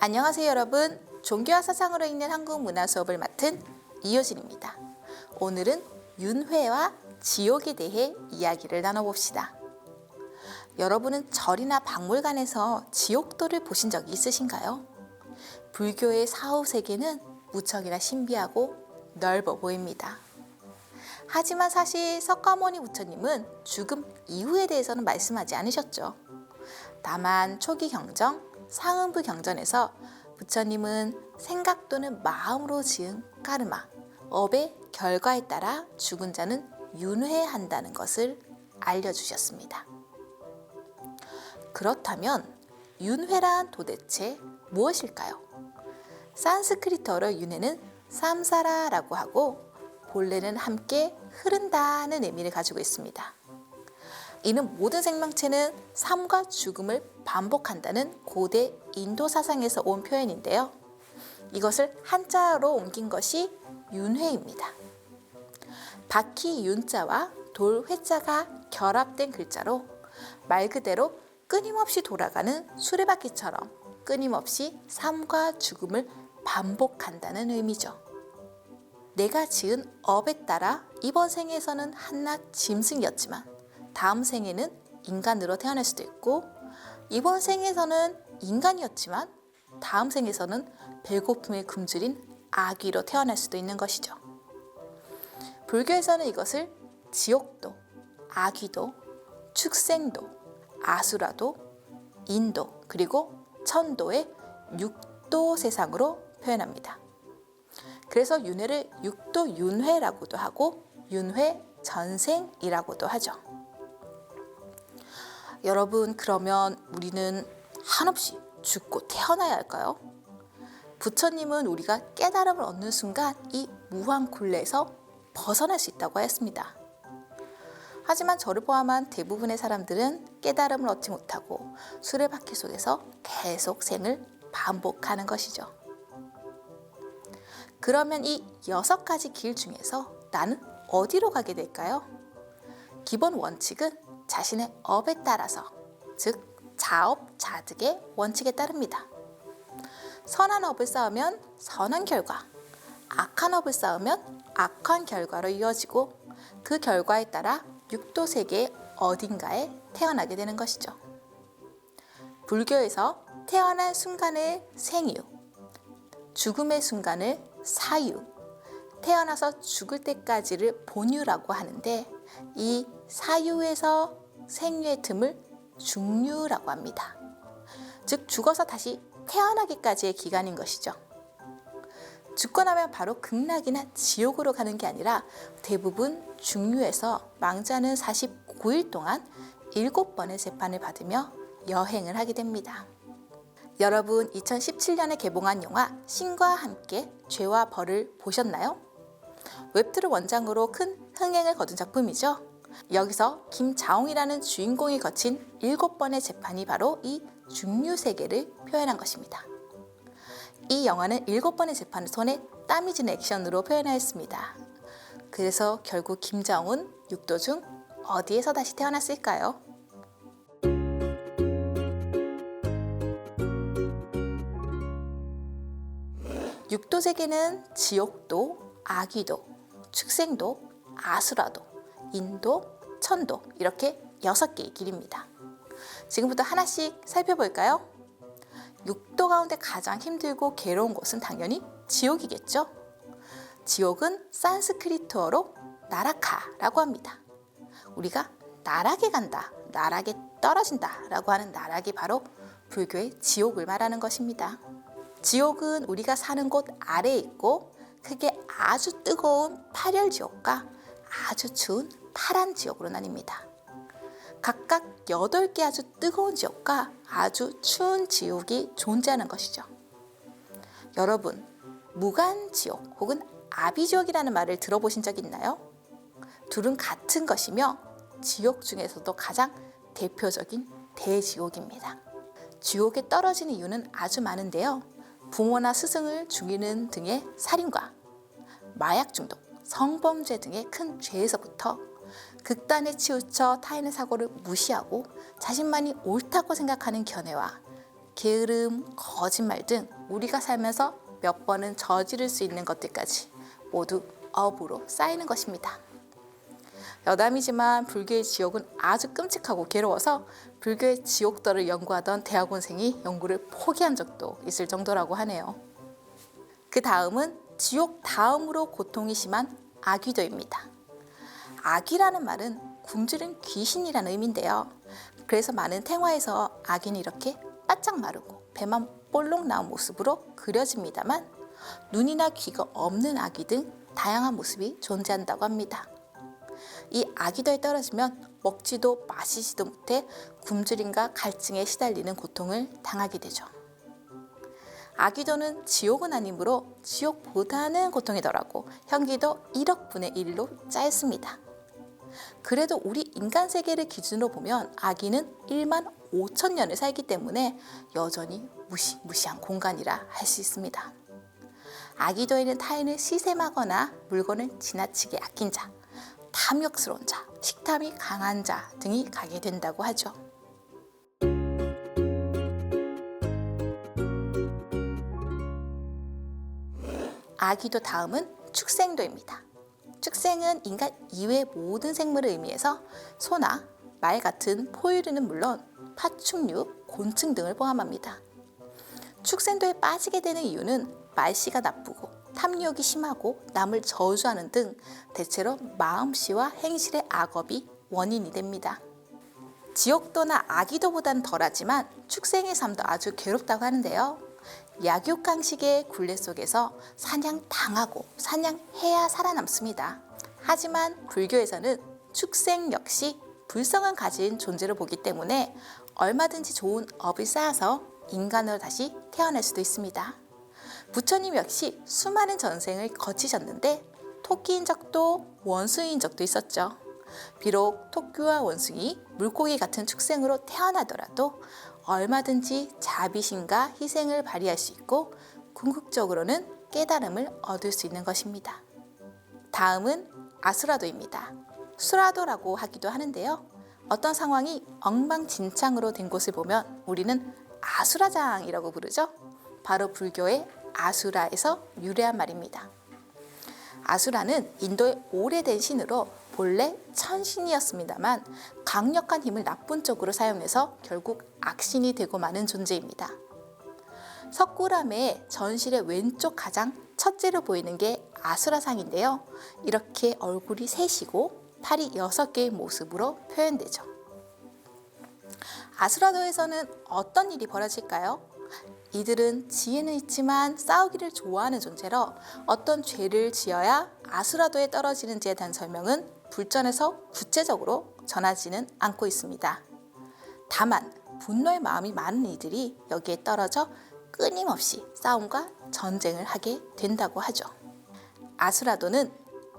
안녕하세요 여러분. 종교와 사상으로 읽는 한국 문화 수업을 맡은 이효진입니다. 오늘은 윤회와 지옥에 대해 이야기를 나눠봅시다. 여러분은 절이나 박물관에서 지옥도를 보신 적이 있으신가요? 불교의 사후 세계는 무척이나 신비하고 넓어 보입니다. 하지만 사실 석가모니 부처님은 죽음 이후에 대해서는 말씀하지 않으셨죠. 다만 초기 경정, 상응부 경전에서 부처님은 생각 또는 마음으로 지은 까르마, 업의 결과에 따라 죽은 자는 윤회한다는 것을 알려주셨습니다. 그렇다면 윤회란 도대체 무엇일까요? 산스크리트어로 윤회는 삼사라라고 하고 본래는 함께 흐른다는 의미를 가지고 있습니다. 이는 모든 생명체는 삶과 죽음을 반복한다는 고대 인도 사상에서 온 표현인데요. 이것을 한자로 옮긴 것이 윤회입니다. 바퀴 윤자와 돌 회자가 결합된 글자로 말 그대로 끊임없이 돌아가는 수레바퀴처럼 끊임없이 삶과 죽음을 반복한다는 의미죠. 내가 지은 업에 따라 이번 생에서는 한낱 짐승이었지만 다음 생에는 인간으로 태어날 수도 있고 이번 생에서는 인간이었지만 다음 생에서는 배고픔에 굶주린 아귀로 태어날 수도 있는 것이죠. 불교에서는 이것을 지옥도, 아귀도, 축생도, 아수라도, 인도, 그리고 천도의 육도 세상으로 표현합니다. 그래서 윤회를 육도 윤회라고도 하고 윤회 전생이라고도 하죠. 여러분, 그러면 우리는 한없이 죽고 태어나야 할까요? 부처님은 우리가 깨달음을 얻는 순간 이 무한굴레에서 벗어날 수 있다고 하였습니다. 하지만 저를 포함한 대부분의 사람들은 깨달음을 얻지 못하고 수레바퀴 속에서 계속 생을 반복하는 것이죠. 그러면 이 6가지 길 중에서 나는 어디로 가게 될까요? 기본 원칙은 자신의 업에 따라서, 즉 자업자득의 원칙에 따릅니다. 선한 업을 쌓으면 선한 결과, 악한 업을 쌓으면 악한 결과로 이어지고 그 결과에 따라 육도 세계 어딘가에 태어나게 되는 것이죠. 불교에서 태어난 순간을 생유, 죽음의 순간을 사유, 태어나서 죽을 때까지를 본유라고 하는데 이 사유에서 생유의 틈을 중유라고 합니다. 즉 죽어서 다시 태어나기까지의 기간인 것이죠. 죽고 나면 바로 극락이나 지옥으로 가는 게 아니라 대부분 중유에서 망자는 49일 동안 7번의 재판을 받으며 여행을 하게 됩니다. 여러분, 2017년에 개봉한 영화 신과 함께 죄와 벌을 보셨나요? 웹툰을 원작으로 큰 흥행을 거둔 작품이죠. 여기서 김자홍이라는 주인공이 거친 7번의 재판이 바로 이 중유세계를 표현한 것입니다. 이 영화는 7번의 재판을 손에 땀이 지는 액션으로 표현하였습니다. 그래서 결국 김자홍은 육도 중 어디에서 다시 태어났을까요? 육도 세계는 지옥도, 아귀도, 축생도, 아수라도, 인도, 천도 이렇게 6개의 길입니다. 지금부터 하나씩 살펴볼까요? 육도 가운데 가장 힘들고 괴로운 곳은 당연히 지옥이겠죠. 지옥은 산스크리트어로 나라카라고 합니다. 우리가 나락에 간다, 나락에 떨어진다 라고 하는 나락이 바로 불교의 지옥을 말하는 것입니다. 지옥은 우리가 사는 곳 아래에 있고 크게 아주 뜨거운 파열지옥과 아주 추운 파란 지옥으로 나뉩니다. 각각 8개 아주 뜨거운 지옥과 아주 추운 지옥이 존재하는 것이죠. 여러분, 무간지옥 혹은 아비지옥이라는 말을 들어보신 적 있나요? 둘은 같은 것이며 지옥 중에서도 가장 대표적인 대지옥입니다. 지옥에 떨어진 이유는 아주 많은데요. 부모나 스승을 죽이는 등의 살인과 마약 중독, 성범죄 등의 큰 죄에서부터 극단에 치우쳐 타인의 사고를 무시하고 자신만이 옳다고 생각하는 견해와 게으름, 거짓말 등 우리가 살면서 몇 번은 저지를 수 있는 것들까지 모두 업으로 쌓이는 것입니다. 여담이지만 불교의 지옥은 아주 끔찍하고 괴로워서 불교의 지옥도를 연구하던 대학원생이 연구를 포기한 적도 있을 정도라고 하네요. 그 다음은 지옥 다음으로 고통이 심한 아귀도입니다. 아귀라는 말은 굶주린 귀신이라는 의미인데요. 그래서 많은 탱화에서 아귀는 이렇게 바짝 마르고 배만 볼록 나온 모습으로 그려집니다만 눈이나 귀가 없는 아귀 등 다양한 모습이 존재한다고 합니다. 이 아귀도에 떨어지면 먹지도 마시지도 못해 굶주림과 갈증에 시달리는 고통을 당하게 되죠. 아귀도는 지옥은 아니므로 지옥보다는 고통이 덜하고 현기도 1억 분의 1로 짧습니다. 그래도 우리 인간 세계를 기준으로 보면 아귀는 1만 5천 년을 살기 때문에 여전히 무시무시한 공간이라 할 수 있습니다. 아귀도에는 타인을 시샘하거나 물건을 지나치게 아낀 자, 탐욕스러운 자, 식탐이 강한 자 등이 가게 된다고 하죠. 아귀도 다음은 축생도입니다. 축생은 인간 이외의 모든 생물을 의미해서 소나 말 같은 포유류는 물론 파충류, 곤충 등을 포함합니다. 축생도에 빠지게 되는 이유는 말씨가 나쁘고 탐욕이 심하고 남을 저주하는 등 대체로 마음씨와 행실의 악업이 원인이 됩니다. 지옥도나 아귀도보다는 덜하지만 축생의 삶도 아주 괴롭다고 하는데요. 약육강식의 굴레 속에서 사냥당하고 사냥해야 살아남습니다. 하지만 불교에서는 축생 역시 불성을 가진 존재로 보기 때문에 얼마든지 좋은 업을 쌓아서 인간으로 다시 태어날 수도 있습니다. 부처님 역시 수많은 전생을 거치셨는데 토끼인 적도 원숭이인 적도 있었죠. 비록 토끼와 원숭이, 물고기 같은 축생으로 태어나더라도 얼마든지 자비심과 희생을 발휘할 수 있고 궁극적으로는 깨달음을 얻을 수 있는 것입니다. 다음은 아수라도입니다. 수라도라고 하기도 하는데요. 어떤 상황이 엉망진창으로 된 곳을 보면 우리는 아수라장이라고 부르죠. 바로 불교의 아수라에서 유래한 말입니다. 아수라는 인도의 오래된 신으로 본래 천신이었습니다만 강력한 힘을 나쁜 쪽으로 사용해서 결국 악신이 되고 마는 존재입니다. 석굴암의 전실의 왼쪽 가장 첫째로 보이는 게 아수라상인데요. 이렇게 얼굴이 셋이고 팔이 6개의 모습으로 표현되죠. 아수라도에서는 어떤 일이 벌어질까요? 이들은 지혜는 있지만 싸우기를 좋아하는 존재로 어떤 죄를 지어야 아수라도에 떨어지는지에 대한 설명은 불전에서 구체적으로 전하지는 않고 있습니다. 다만 분노의 마음이 많은 이들이 여기에 떨어져 끊임없이 싸움과 전쟁을 하게 된다고 하죠. 아수라도는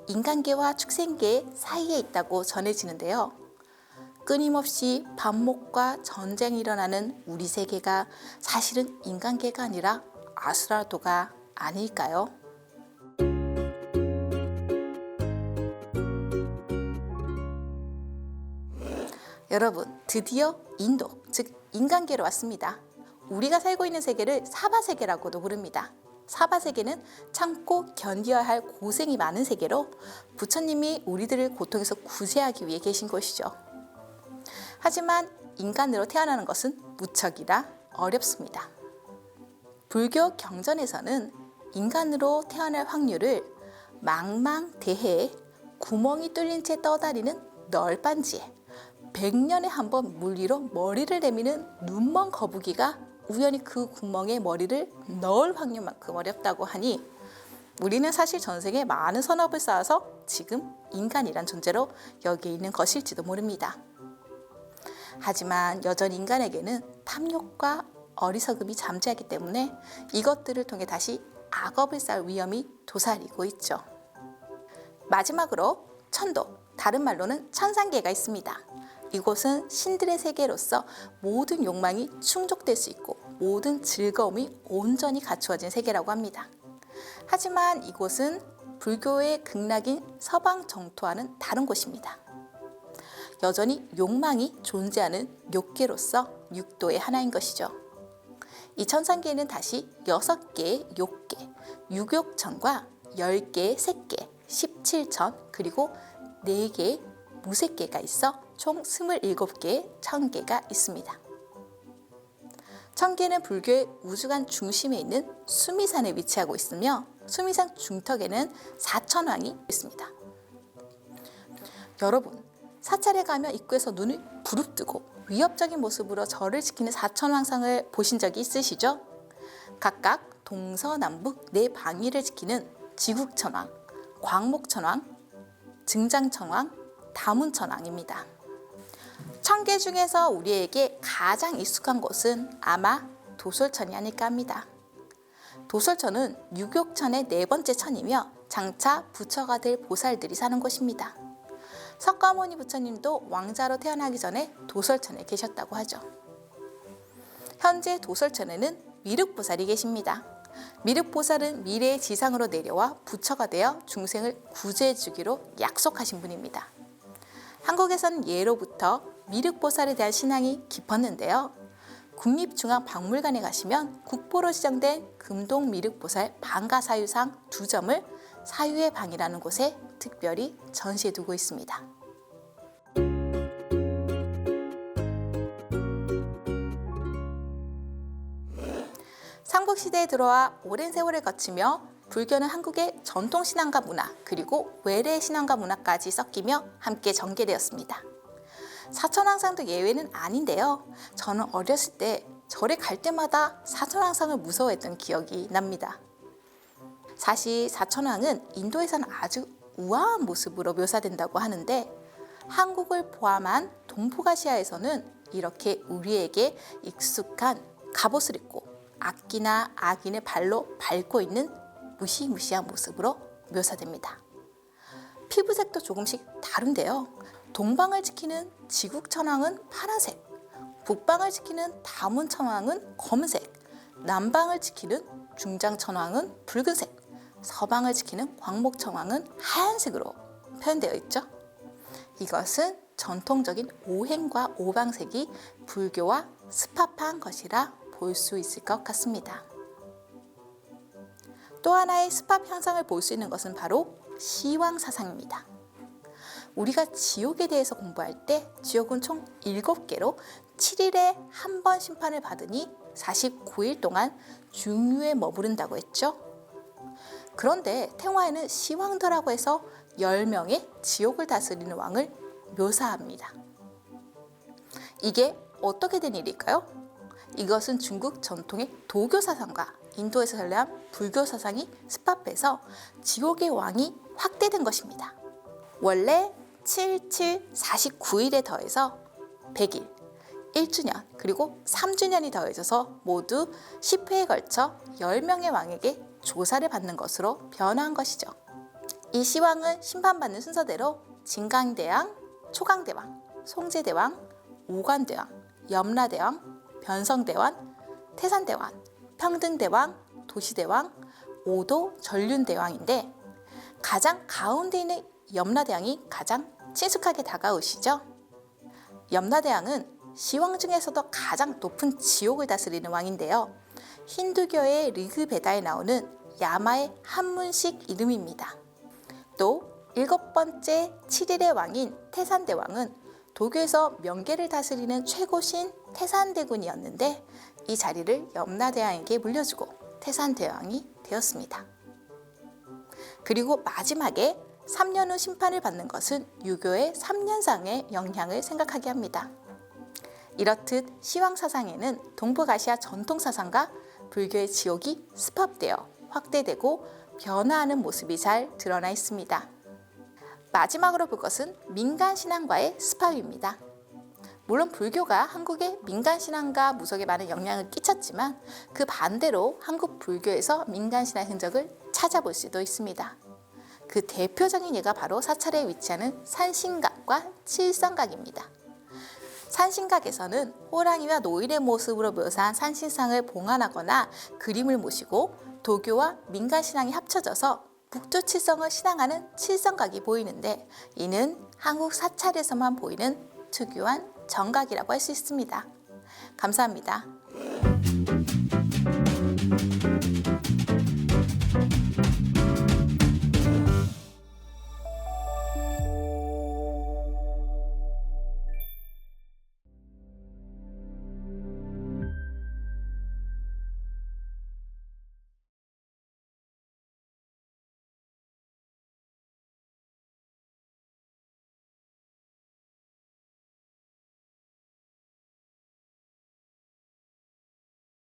인간계와 축생계 사이에 있다고 전해지는데요. 끊임없이 반목과 전쟁이 일어나는 우리 세계가 사실은 인간계가 아니라 아수라도가 아닐까요? 여러분, 드디어 인도, 즉 인간계로 왔습니다. 우리가 살고 있는 세계를 사바세계라고도 부릅니다. 사바세계는 참고 견뎌야 할 고생이 많은 세계로 부처님이 우리들을 고통에서 구제하기 위해 계신 곳이죠. 하지만 인간으로 태어나는 것은 무척이나 어렵습니다. 불교 경전에서는 인간으로 태어날 확률을 망망대해에 구멍이 뚫린 채 떠다니는 널빤지에 100년에 한 번 물 위로 머리를 내미는 눈먼 거북이가 우연히 그 구멍에 머리를 넣을 확률만큼 어렵다고 하니 우리는 사실 전생에 많은 선업을 쌓아서 지금 인간이란 존재로 여기에 있는 것일지도 모릅니다. 하지만 여전히 인간에게는 탐욕과 어리석음이 잠재하기 때문에 이것들을 통해 다시 악업을 쌓을 위험이 도사리고 있죠. 마지막으로 천도, 다른 말로는 천상계가 있습니다. 이곳은 신들의 세계로서 모든 욕망이 충족될 수 있고 모든 즐거움이 온전히 갖추어진 세계라고 합니다. 하지만 이곳은 불교의 극락인 서방 정토와는 다른 곳입니다. 여전히 욕망이 존재하는 욕계로서 육도의 하나인 것이죠. 이 천상계에는 다시 6개의 욕계, 유욕천과 10개의 색계, 17천, 그리고 4개의 무색계가 있어 총 27개의 천계가 있습니다. 천계는 불교의 우주관 중심에 있는 수미산에 위치하고 있으며 수미산 중턱에는 사천왕이 있습니다. 여러분, 사찰에 가면 입구에서 눈을 부릅뜨고 위협적인 모습으로 절을 지키는 사천왕상을 보신 적이 있으시죠? 각각 동서남북 4방위를 지키는 지국천왕, 광목천왕, 증장천왕, 다문천왕입니다. 천계 중에서 우리에게 가장 익숙한 곳은 아마 도솔천이 아닐까 합니다. 도솔천은 유욕천의 4번째 천이며 장차 부처가 될 보살들이 사는 곳입니다. 석가모니 부처님도 왕자로 태어나기 전에 도솔천에 계셨다고 하죠. 현재 도솔천에는 미륵보살이 계십니다. 미륵보살은 미래의 지상으로 내려와 부처가 되어 중생을 구제해 주기로 약속하신 분입니다. 한국에서는 예로부터 미륵보살에 대한 신앙이 깊었는데요. 국립중앙박물관에 가시면 국보로 지정된 금동미륵보살 방가사유상 2점을 사유의 방이라는 곳에 특별히 전시해 두고 있습니다. 삼국시대에 들어와 오랜 세월을 거치며 불교는 한국의 전통신앙과 문화 그리고 외래의 신앙과 문화까지 섞이며 함께 전개되었습니다. 사천왕상도 예외는 아닌데요. 저는 어렸을 때 절에 갈 때마다 사천왕상을 무서워했던 기억이 납니다. 사실 사천왕은 인도에서는 아주 우아한 모습으로 묘사된다고 하는데 한국을 포함한 동북아시아에서는 이렇게 우리에게 익숙한 갑옷을 입고 악기나 악인의 발로 밟고 있는 무시무시한 모습으로 묘사됩니다. 피부색도 조금씩 다른데요. 동방을 지키는 지국천왕은 파란색, 북방을 지키는 다문천왕은 검은색, 남방을 지키는 중장천왕은 붉은색, 서방을 지키는 광목천왕은 하얀색으로 표현되어 있죠. 이것은 전통적인 오행과 오방색이 불교와 습합한 것이라 볼 수 있을 것 같습니다. 또 하나의 습합 현상을 볼 수 있는 것은 바로 시왕사상입니다. 우리가 지옥에 대해서 공부할 때 지옥은 총 7개로 7일에 한 번 심판을 받으니 49일 동안 중유에 머무른다고 했죠. 그런데 태화에는 시왕도라고 해서 10명의 지옥을 다스리는 왕을 묘사합니다. 이게 어떻게 된 일일까요? 이것은 중국 전통의 도교 사상과 인도에서 전래한 불교 사상이 습합해서 지옥의 왕이 확대된 것입니다. 원래 7, 7, 49일에 더해서 100일, 1주년, 그리고 3주년이 더해져서 모두 10회에 걸쳐 10명의 왕에게 조사를 받는 것으로 변화한 것이죠. 이 시왕은 심판받는 순서대로 진강대왕, 초강대왕, 송제대왕, 오관대왕, 염라대왕, 변성대왕, 태산대왕, 평등대왕, 도시대왕, 오도 전륜대왕인데 가장 가운데 있는 염라대왕이 가장 친숙하게 다가오시죠. 염라대왕은 시왕 중에서도 가장 높은 지옥을 다스리는 왕인데요. 힌두교의 리그베다에 나오는 야마의 한문식 이름입니다. 또 7번째 7일의 왕인 태산대왕은 도교에서 명계를 다스리는 최고신 태산대군이었는데 이 자리를 염라대왕에게 물려주고 태산대왕이 되었습니다. 그리고 마지막에 3년 후 심판을 받는 것은 유교의 3년상의 영향을 생각하게 합니다. 이렇듯 시왕사상에는 동북아시아 전통사상과 불교의 지옥이 습합되어 확대되고 변화하는 모습이 잘 드러나 있습니다. 마지막으로 볼 것은 민간신앙과의 습합입니다. 물론 불교가 한국의 민간신앙과 무속에 많은 영향을 끼쳤지만 그 반대로 한국 불교에서 민간신앙 흔적을 찾아볼 수도 있습니다. 그 대표적인 예가 바로 사찰에 위치하는 산신각과 칠성각입니다. 산신각에서는 호랑이와 노인의 모습으로 묘사한 산신상을 봉안하거나 그림을 모시고 도교와 민간신앙이 합쳐져서 북두칠성을 신앙하는 칠성각이 보이는데 이는 한국 사찰에서만 보이는 특유한 정각이라고 할 수 있습니다. 감사합니다.